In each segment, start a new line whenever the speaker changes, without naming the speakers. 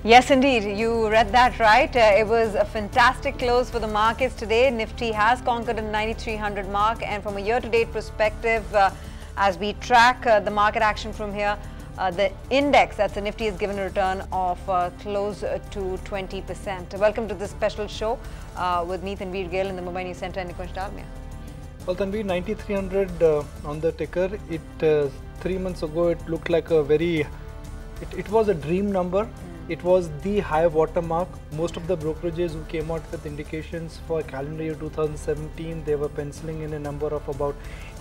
Yes, indeed. You read that right. It was a fantastic close for the markets today. Nifty has conquered the 9,300 mark, and from a year-to-date perspective, as we track the market action from here, the index, that's the Nifty, has given a return of close to 20%. Welcome to this special show with me, Tanveer Gill, in the Mumbai News Centre, and Nikunj Dalmia.
Well, Tanveer, 9,300 on the ticker. 3 months ago, it looked like a very, it was a dream number. It was the high watermark. Most of the brokerages who came out with indications for calendar year 2017, they were penciling in a number of about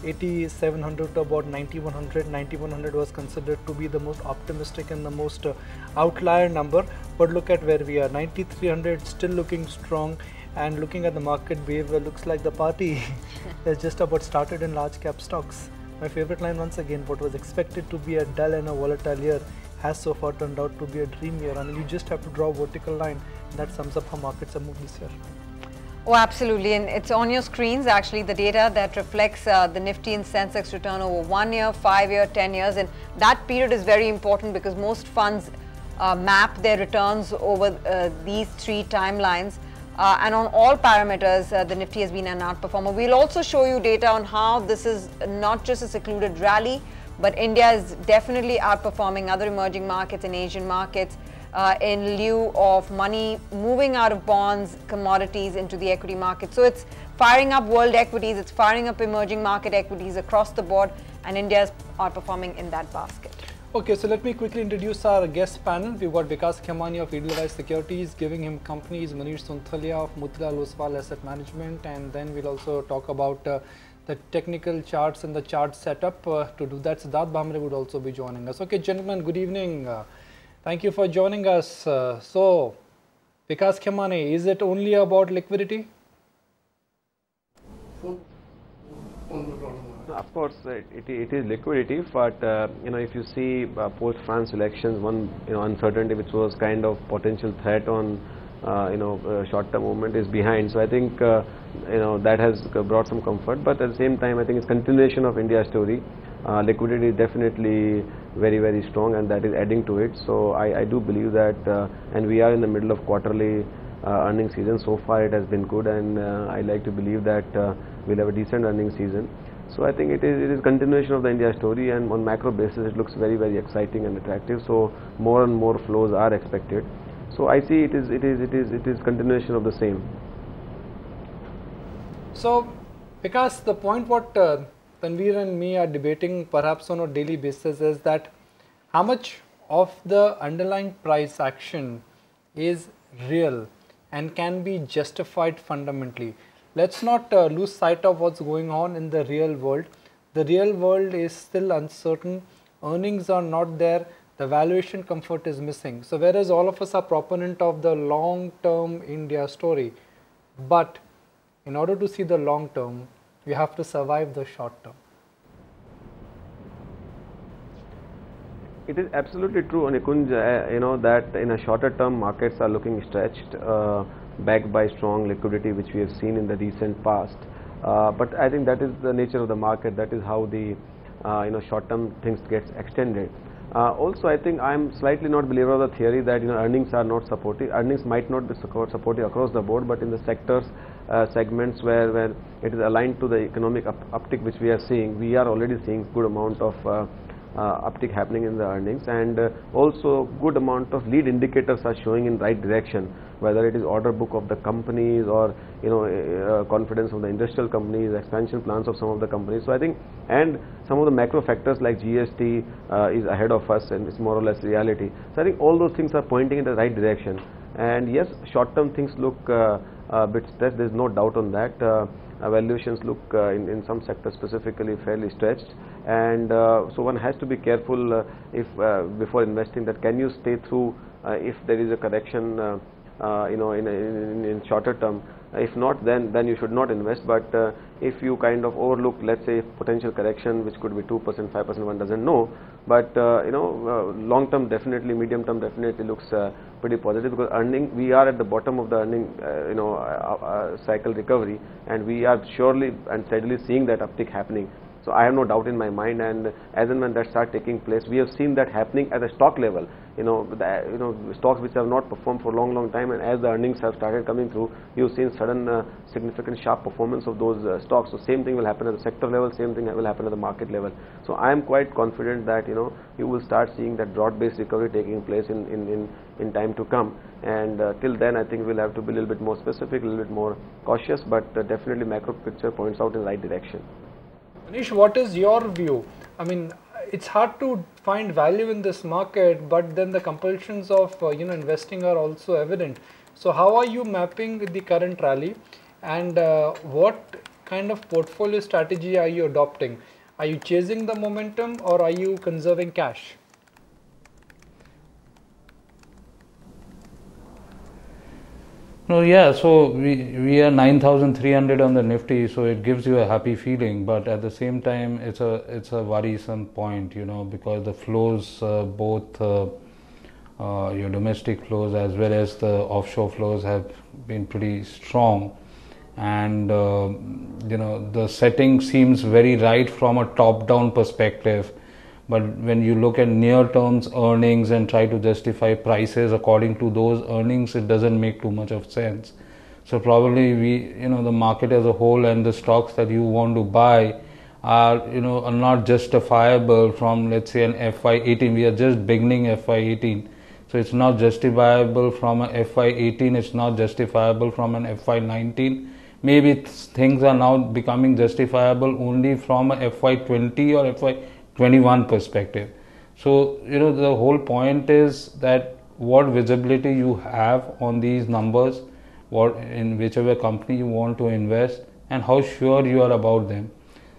8,700 to about 9,100. 9,100 was considered to be the most optimistic and the most outlier number. But look at where we are. 9,300 still looking strong, and looking at the market wave, looks like the party has just about started in large cap stocks. My favorite line once again: what was expected to be a dull and a volatile year has so far turned out to be a dream year. I mean, you just have to draw a vertical line, and that sums up how markets have moved this year.
Oh, absolutely. And it's on your screens, actually, the data that reflects the Nifty and Sensex return over 1 year, 5 year, 10 years. And that period is very important because most funds map their returns over these 3 timelines. And on all parameters, the Nifty has been an outperformer. We'll also show you data on how this is not just a secluded rally, but India is definitely outperforming other emerging markets and Asian markets in lieu of money moving out of bonds, commodities into the equity market. So it's firing up world equities, it's firing up emerging market equities across the board, and India is outperforming in that basket.
Okay, so let me quickly introduce our guest panel. We've got Vikas Khemani of Edelweiss Securities, giving him company is Manish Sonthalia of Motilal Oswal Asset Management, and then we'll also talk about the technical charts and the chart setup. To do that, Siddharth Bhamre would also be joining us. Okay, gentlemen, good evening. Thank you for joining us. So, Vikas Khemani, is it only about liquidity?
Of course, it is liquidity, but if you see post France elections, one uncertainty which was kind of potential threat on short-term movement is behind. So I think that has brought some comfort, but at the same time I think it's continuation of India's story. Liquidity is definitely very, very strong, and that is adding to it. So I do believe that, and we are in the middle of quarterly earnings season. So far it has been good, and I like to believe that we'll have a decent earnings season. So I think it is continuation of the India story, and on macro basis it looks very, very exciting and attractive. So more and more flows are expected. So I see it is continuation of the same.
So, because the point what Tanveer and me are debating perhaps on a daily basis is that how much of the underlying price action is real and can be justified fundamentally. Let's not lose sight of what's going on in the real world. The real world is still uncertain. Earnings are not there. The valuation comfort is missing. So whereas all of us are proponent of the long-term India story, but in order to see the long term, we have to survive the short term.
It is absolutely true, Nikunj, that in a shorter term markets are looking stretched, backed by strong liquidity which we have seen in the recent past. But I think that is the nature of the market. That is how the short term things gets extended. Also, I think I am slightly not believer of the theory that earnings are not supportive. Earnings might not be supportive across the board, but in the sectors, segments where it is aligned to the economic uptick which we are seeing, we are already seeing good amount of uptick happening in the earnings, and also good amount of lead indicators are showing in right direction, whether it is order book of the companies or confidence of the industrial companies, expansion plans of some of the companies. So I think, and some of the macro factors like GST is ahead of us, and it's more or less reality. So I think all those things are pointing in the right direction. And yes, short term things look a bit stressed, there's no doubt on that. Valuations look in some sectors specifically fairly stretched, and so one has to be careful if before investing, that can you stay through if there is a correction in shorter term. If not, then you should not invest. But if you kind of overlook, let's say, potential correction which could be 2%, 5%, one doesn't know, but long term definitely, medium term definitely looks pretty positive, because we are at the bottom of the earning cycle recovery, and we are surely and steadily seeing that uptick happening. So I have no doubt in my mind, and as and when that starts taking place, we have seen that happening at a stock level. Stocks which have not performed for a long time, and as the earnings have started coming through, you've seen sudden significant sharp performance of those stocks. So same thing will happen at the sector level, same thing will happen at the market level. So I am quite confident that you will start seeing that broad-based recovery taking place in time to come. And till then, I think we'll have to be a little bit more specific, a little bit more cautious, but definitely macro picture points out in the right direction.
Manish, what is your view? I mean, it's hard to find value in this market, but then the compulsions of investing are also evident. So how are you mapping the current rally, and what kind of portfolio strategy are you adopting? Are you chasing the momentum, or are you conserving cash?
No, yeah, so we are 9,300 on the Nifty, so it gives you a happy feeling, but at the same time it's a worrisome point, because the flows, both your domestic flows as well as the offshore flows have been pretty strong, and the setting seems very right from a top-down perspective. But when you look at near-term earnings and try to justify prices according to those earnings, it doesn't make too much of sense. So probably the market as a whole and the stocks that you want to buy are not justifiable from, let's say, an FY18. We are just beginning FY18, so it's not justifiable from a FY18. It's not justifiable from an FY19. Maybe things are now becoming justifiable only from a FY20 or FY21 perspective. So the whole point is that what visibility you have on these numbers, what in whichever company you want to invest, and how sure you are about them.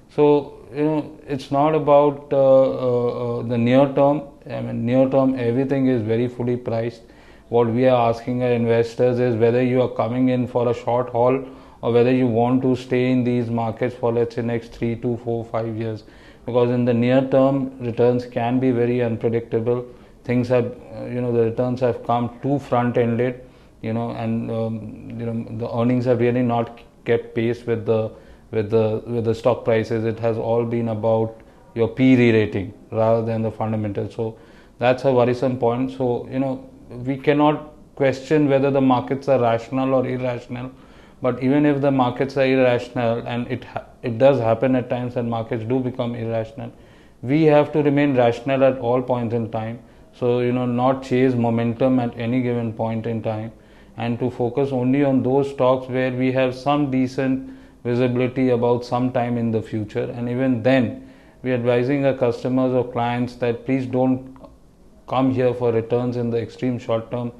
So it's not about the near term. I mean, near term everything is very fully priced. What we are asking our investors is whether you are coming in for a short haul or whether you want to stay in these markets for, let's say, next 3 to 4, 5 years. Because in the near term, returns can be very unpredictable. Things have, the returns have come too front-ended, and the earnings have really not kept pace with the stock prices. It has all been about your P re-rating rather than the fundamentals. So that's a worrisome point. So we cannot question whether the markets are rational or irrational. But even if the markets are irrational, and it does happen at times that markets do become irrational, we have to remain rational at all points in time. So not chase momentum at any given point in time, and to focus only on those stocks where we have some decent visibility about some time in the future. And even then, we are advising our customers or clients that please don't come here for returns in the extreme short term.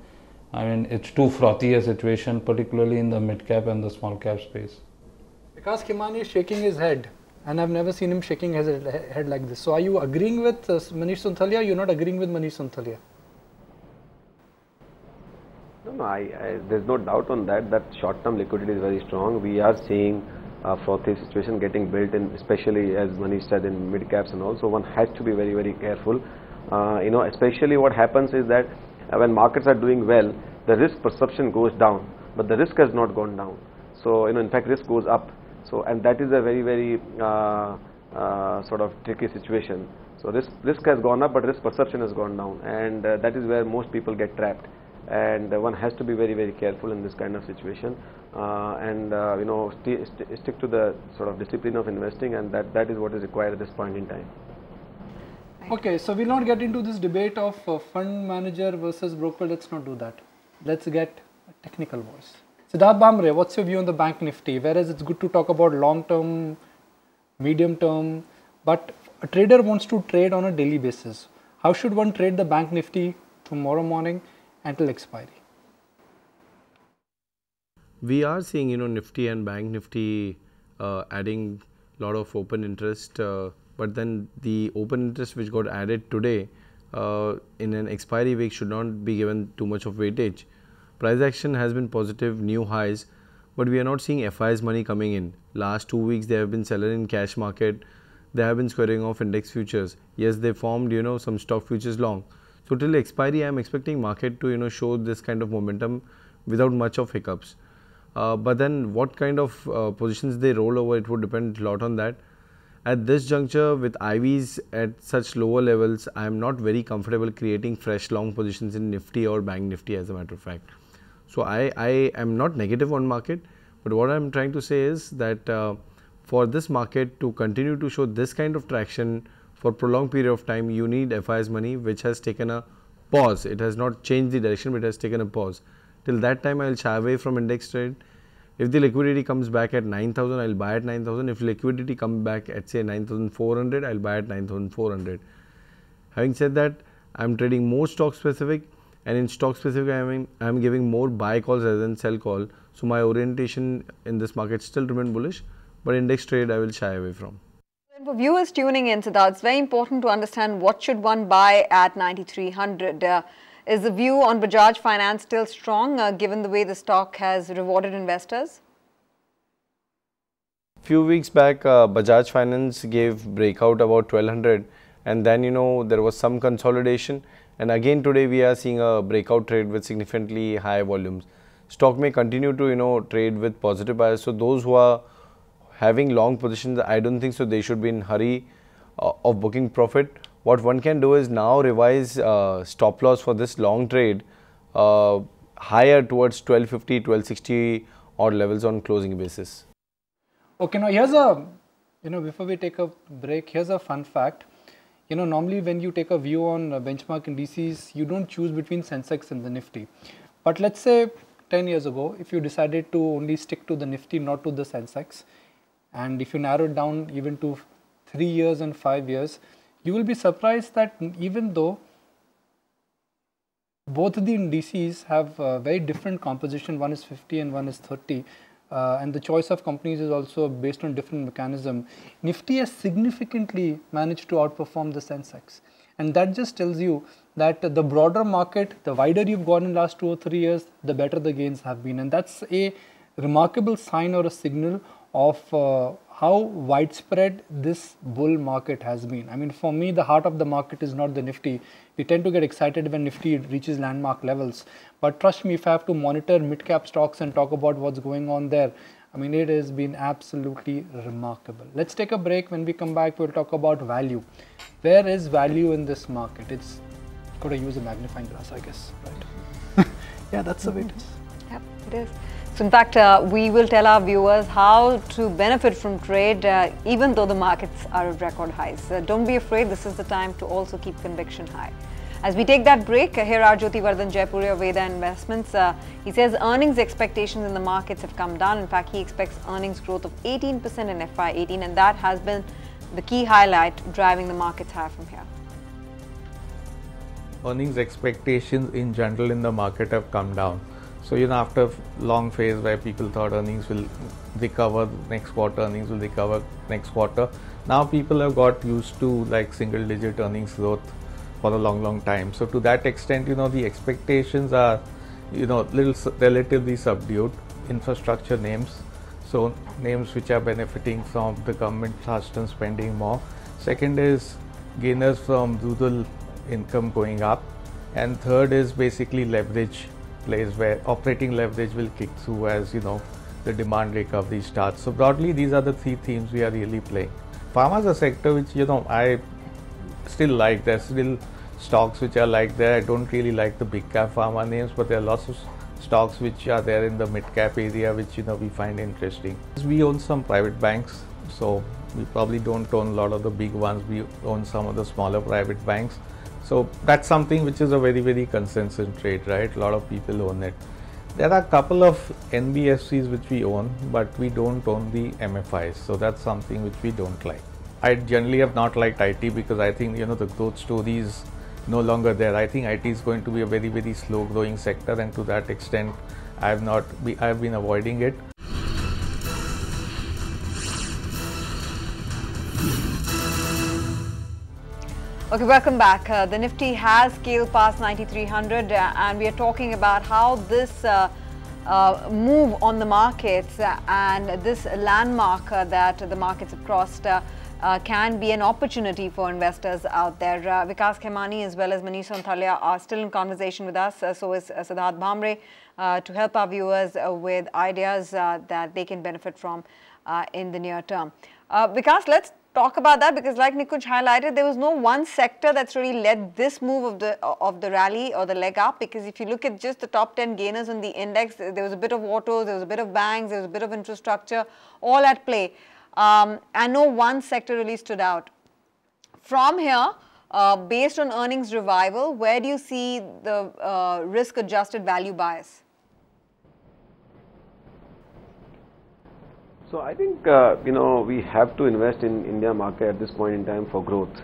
I mean, it's too frothy a situation, particularly in the mid-cap and the small-cap space.
Vikas Khemani is shaking his head, and I've never seen him shaking his head like this. So are you agreeing with Manish Sonthalia, or you're not agreeing with Manish Sonthalia?
No, there's no doubt on that short-term liquidity is very strong. We are seeing a frothy situation getting built in, especially as Manish said, in mid-caps, and also one has to be very, very careful. Especially what happens is that when markets are doing well, the risk perception goes down, but the risk has not gone down. So in fact, risk goes up. So, and that is a very, very sort of tricky situation. So risk has gone up, but risk perception has gone down, and that is where most people get trapped. And one has to be very, very careful in this kind of situation, and stick to the sort of discipline of investing, and that is what is required at this point in time.
Okay, so we'll not get into this debate of fund manager versus broker. Let's not do that. Let's get a technical voice. Siddharth Bamre, what's your view on the Bank Nifty? Whereas it's good to talk about long term, medium term, but a trader wants to trade on a daily basis. How should one trade the Bank Nifty tomorrow morning until expiry?
We are seeing Nifty and Bank Nifty adding a lot of open interest. But then the open interest which got added today in an expiry week should not be given too much of weightage. Price action has been positive, new highs, but we are not seeing FIs money coming in. Last 2 weeks they have been selling in cash market. They have been squaring off index futures. Yes, they formed some stock futures long. So till expiry, I am expecting market to show this kind of momentum without much of hiccups. But then what kind of positions they roll over, it would depend a lot on that. at this juncture with IVs at such lower levels, I am not very comfortable creating fresh long positions in Nifty or Bank Nifty as a matter of fact. So I am not negative on market, but what I am trying to say is that for this market to continue to show this kind of traction for prolonged period of time, you need FI's money, which has taken a pause. It has not changed the direction, but it has taken a pause. Till that time, I will shy away from index trade. If the liquidity comes back at 9,000, I will buy at 9,000. If liquidity comes back at say 9,400, I will buy at 9,400. Having said that, I am trading more stock specific, and in stock specific, I am giving more buy calls rather than sell call. So my orientation in this market still remain bullish, but index trade I will shy away from.
For viewers tuning in, Siddharth, it's very important to understand what should one buy at 9,300. Is the view on Bajaj Finance still strong given the way the stock has rewarded investors?
Few weeks back, Bajaj Finance gave breakout about 1200, and then there was some consolidation, and again today we are seeing a breakout trade with significantly high volumes. Stock may continue to trade with positive bias. So those who are having long positions, I don't think so they should be in hurry of booking profit. What one can do is now revise stop loss for this long trade higher towards 1250, 1260 odd levels on closing basis.
Okay, now here's a, before we take a break, here's a fun fact. Normally when you take a view on benchmark indices, you don't choose between Sensex and the Nifty. But let's say 10 years ago, if you decided to only stick to the Nifty, not to the Sensex, and if you narrow it down even to 3 years and 5 years, you will be surprised that even though both the indices have very different composition, one is 50 and one is 30, and the choice of companies is also based on different mechanism, Nifty has significantly managed to outperform the Sensex. And that just tells you that the broader market, the wider you've gone in the last 2 or 3 years, the better the gains have been. And that's a remarkable sign or a signal of how widespread this bull market has been. I mean, for me, the heart of the market is not the Nifty. We tend to get excited when Nifty reaches landmark levels. But trust me, if I have to monitor mid-cap stocks and talk about what's going on there, I mean, it has been absolutely remarkable. Let's take a break. When we come back, we'll talk about value. Where is value in this market? It's got to use a magnifying glass, I guess, right? Yeah, that's the way it is.
Yep, it is. So in fact, we will tell our viewers how to benefit from trade even though the markets are at record highs. Don't be afraid, this is the time to also keep conviction high. As we take that break, here are Jyoti Vardhan Jaipuri of Veda Investments. He says earnings expectations in the markets have come down. In fact, he expects earnings growth of 18% in FY18, and that has been the key highlight driving the markets higher from here.
Earnings expectations in general in the market have come down. So, after a long phase where people thought earnings will recover next quarter, earnings will recover next quarter, now people have got used to like single digit earnings growth for a long time. So to that extent, the expectations are, relatively subdued. Infrastructure names, so names which are benefiting from the government thrust on spending more. Second is gainers from rural income going up, and third is basically leverage plays where operating leverage will kick through as the demand recovery starts. So broadly, these are the three themes we are really playing. Pharma is a sector which I still like. There's still stocks which are like there. I don't really like the big cap pharma names, but there are lots of stocks which are there in the mid cap area which we find interesting. We own some private banks, so we probably don't own a lot of the big ones. We own some of the smaller private banks. So that's something which is a very consensus trade, right? A lot of people own it. There are a couple of NBFCs which we own, but we don't own the MFIs. So that's something which we don't like. I generally have not liked IT because I think the growth story is no longer there. I think IT is going to be a very slow growing sector, and to that extent I have been avoiding it.
Okay, welcome back. The Nifty has scaled past 9,300 and we are talking about how this move on the markets and this landmark that the markets have crossed can be an opportunity for investors out there. Vikas Khemani as well as Manish Sonthalia are still in conversation with us, so is Siddharth Bhamre, to help our viewers with ideas that they can benefit from in the near term. Vikas, let's talk about that because like Nikunj highlighted, there was no one sector that's really led this move of the rally or the leg up, because if you look at just the top 10 gainers on the index, there was a bit of autos, there was a bit of banks, there was a bit of infrastructure, all at play. And no one sector really stood out. From here, based on earnings revival, where do you see the risk-adjusted value bias?
So I think we have to invest in India market at this point in time for growth.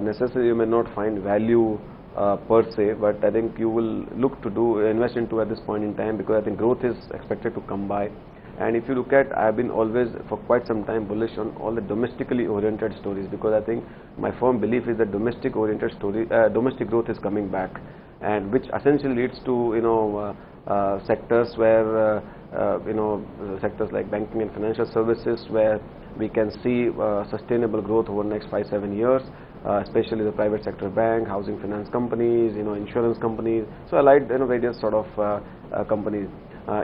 Necessarily, you may not find value per se, but I think you will look to invest into at this point in time, because I think growth is expected to come by. And if you look at, I've been always for quite some time bullish on all the domestically oriented stories, because I think my firm belief is that domestic growth is coming back, and which essentially leads to sectors where sectors like banking and financial services, where we can see sustainable growth over the next 5-7 years, especially the private sector bank, housing finance companies, insurance companies. So allied various sort of companies.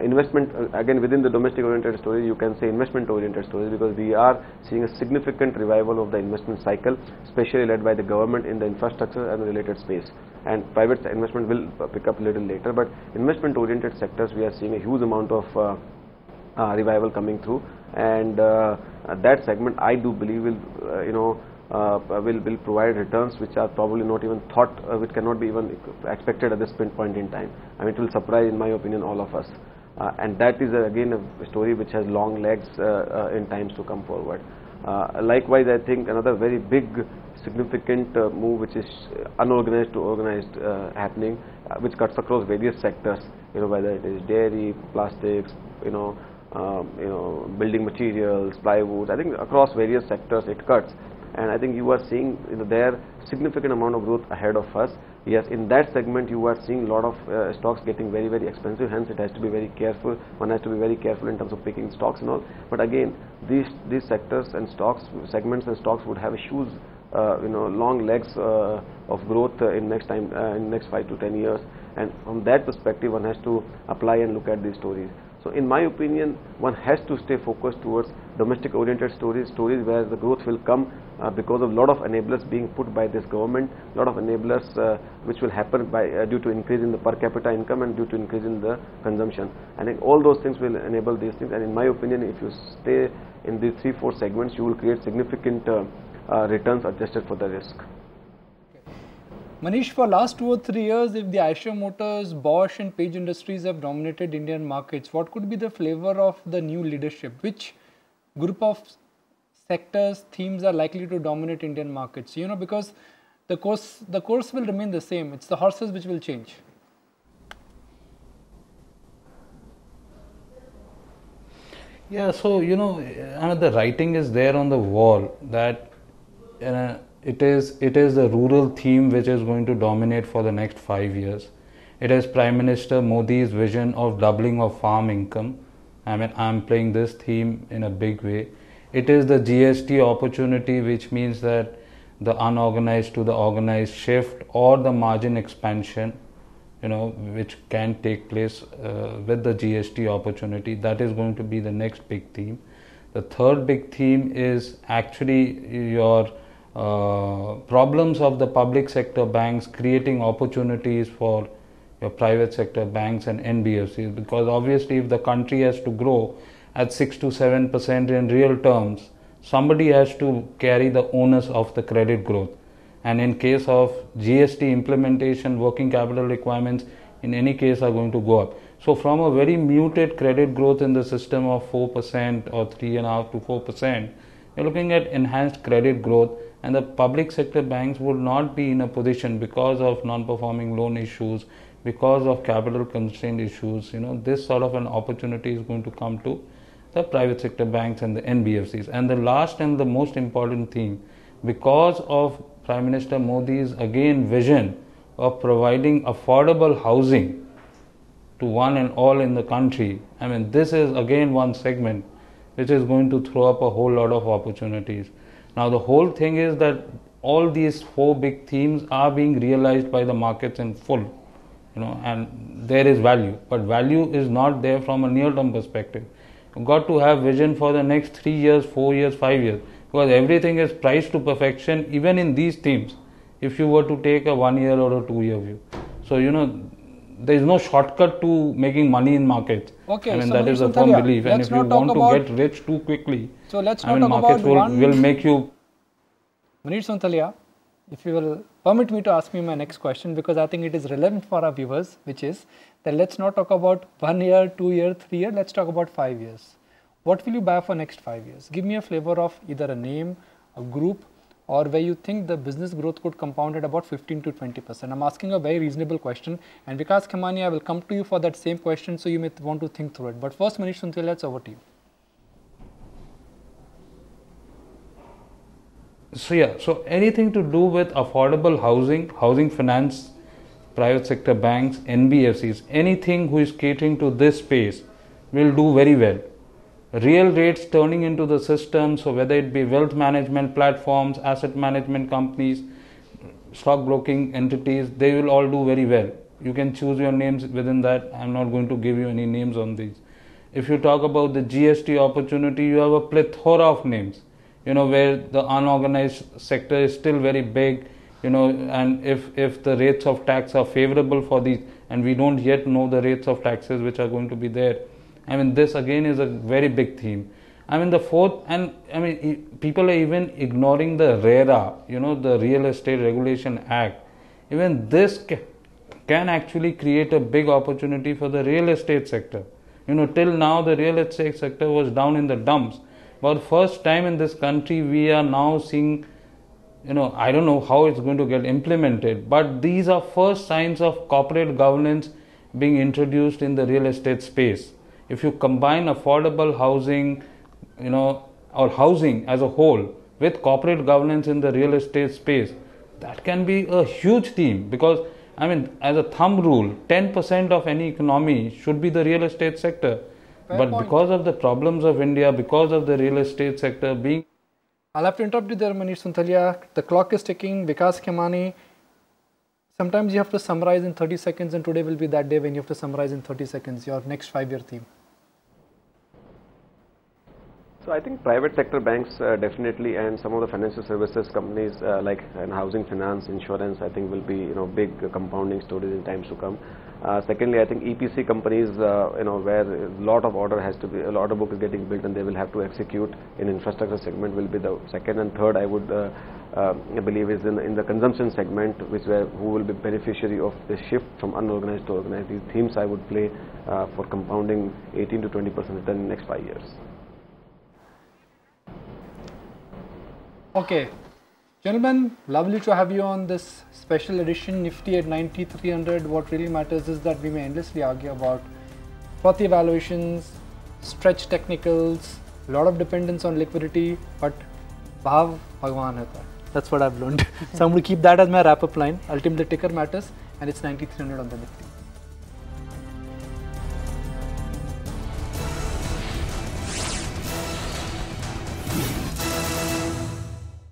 Investment, again within the domestic oriented story, you can say investment oriented stories, because we are seeing a significant revival of the investment cycle, especially led by the government in the infrastructure and the related space. And private investment will pick up a little later, but investment oriented sectors, we are seeing a huge amount of revival coming through, and that segment I do believe will provide returns which are probably not even thought, which cannot be even expected at this point in time. I mean, it will surprise, in my opinion, all of us. And that is again a story which has long legs in times to come forward. Likewise, I think another very big significant move which is unorganized to organized happening, which cuts across various sectors, whether it is dairy, plastics, building materials, plywood. I think across various sectors it cuts, and I think you are seeing there significant amount of growth ahead of us. Yes, in that segment you are seeing a lot of stocks getting very, very expensive, hence it has to be very careful. One has to be very careful in terms of picking stocks and all. But again, these sectors and segments and stocks would have a huge long legs of growth in next 5 to 10 years, and from that perspective one has to apply and look at these stories. So in my opinion, one has to stay focused towards domestic oriented stories where the growth will come because of a lot of enablers being put by this government, a lot of enablers which will happen due to increase in the per capita income and due to increase in the consumption. I think all those things will enable these things, and in my opinion, if you stay in these 3-4 segments, you will create significant returns adjusted for the risk.
Manish, for last 2 or 3 years, if the Eicher Motors, Bosch and Page Industries have dominated Indian markets, what could be the flavor of the new leadership? Which group of sectors, themes are likely to dominate Indian markets? Because the course will remain the same. It's the horses which will change.
Yeah, so the writing is there on the wall that it is the rural theme which is going to dominate for the next 5 years. It is Prime Minister Modi's vision of doubling of farm income. I mean, I'm playing this theme in a big way. It is the GST opportunity, which means that the unorganized to the organized shift or the margin expansion, which can take place with the GST opportunity. That is going to be the next big theme. The third big theme is actually your problems of the public sector banks creating opportunities for your private sector banks and NBFCs, because obviously if the country has to grow at 6 to 7% in real terms, somebody has to carry the onus of the credit growth. And in case of GST implementation, working capital requirements in any case are going to go up. So from a very muted credit growth in the system of 4% or 3.5% to 4%, you're looking at enhanced credit growth, and the public sector banks would not be in a position because of non-performing loan issues, because of capital constraint issues. This sort of an opportunity is going to come to the private sector banks and the NBFCs. And the last and the most important thing, because of Prime Minister Modi's again vision of providing affordable housing to one and all in the country, I mean, this is again one segment which is going to throw up a whole lot of opportunities. Now the whole thing is that all these 4 big themes are being realized by the markets in full, and there is value, but value is not there from a near-term perspective. You've got to have vision for the next 3 years, 4 years, 5 years. because everything is priced to perfection, even in these themes, if you were to take a 1 year or a 2 year view. So, there is no shortcut to making money in markets.
Okay,
I mean,
so
that is a firm belief. And if you want to get rich too quickly,
so let's
I
not
mean,
talk
markets
about
will make you.
Manish Sonthalia, if you will permit me to ask me my next question, because I think it is relevant for our viewers, which is that let's not talk about 1 year, 2 year, 3 year, let's talk about 5 years. What will you buy for next 5 years? Give me a flavor of either a name, a group, or where you think the business growth could compound at about 15 to 20%. I'm asking a very reasonable question, and Vikas Khemani, I will come to you for that same question, so you may want to think through it. But first, Manish Sonthalia, it's over to you.
So yeah, so anything to do with affordable housing, housing finance, private sector banks, NBFCs, anything who is catering to this space will do very well. Real rates turning into the system, so whether it be wealth management platforms, asset management companies, stockbroking entities, they will all do very well. You can choose your names within that. I'm not going to give you any names on these. If you talk about the GST opportunity, you have a plethora of names, where the unorganized sector is still very big, and if the rates of tax are favorable for these, and we don't yet know the rates of taxes which are going to be there. I mean, this again is a very big theme. I mean, the fourth, and I mean, people are even ignoring the RERA, the Real Estate Regulation Act. Even this can actually create a big opportunity for the real estate sector. Till now the real estate sector was down in the dumps. For the first time in this country, we are now seeing, I don't know how it's going to get implemented, but these are first signs of corporate governance being introduced in the real estate space. If you combine affordable housing, or housing as a whole with corporate governance in the real estate space, that can be a huge theme, because I mean, as a thumb rule, 10% of any economy should be the real estate sector. But because of the problems of India, because of the real estate sector being...
I'll have to interrupt you there, Manish Sonthalia. The clock is ticking. Vikas Khemani, sometimes you have to summarize in 30 seconds, and today will be that day when you have to summarize in 30 seconds your next 5-year theme.
So I think private sector banks definitely, and some of the financial services companies like housing finance, insurance, I think will be big compounding stories in times to come. Secondly, I think EPC companies, where a lot of order has to be, a lot of book is getting built and they will have to execute in infrastructure segment will be the second. And third, I would believe is in the consumption segment, who will be beneficiary of the shift from unorganized to organized. These themes I would play for compounding 18 to 20% return in the next 5 years.
Okay, gentlemen, lovely to have you on this special edition, Nifty at 9300. What really matters is that we may endlessly argue about frothy valuations, stretch technicals, a lot of dependence on liquidity, but Bhav Bhagwan hai. That's what I've learned. So I'm going to keep that as my wrap-up line. Ultimately, the ticker matters, and it's 9300 on the Nifty.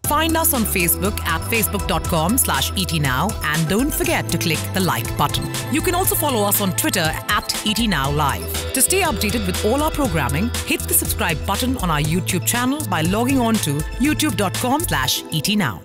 Find us on Facebook at facebook.com/ETNow, and don't forget to click the like button. You can also follow us on Twitter at ETNowLive. To stay updated with all our programming, hit the subscribe button on our YouTube channel by logging on to youtube.com/ETNow.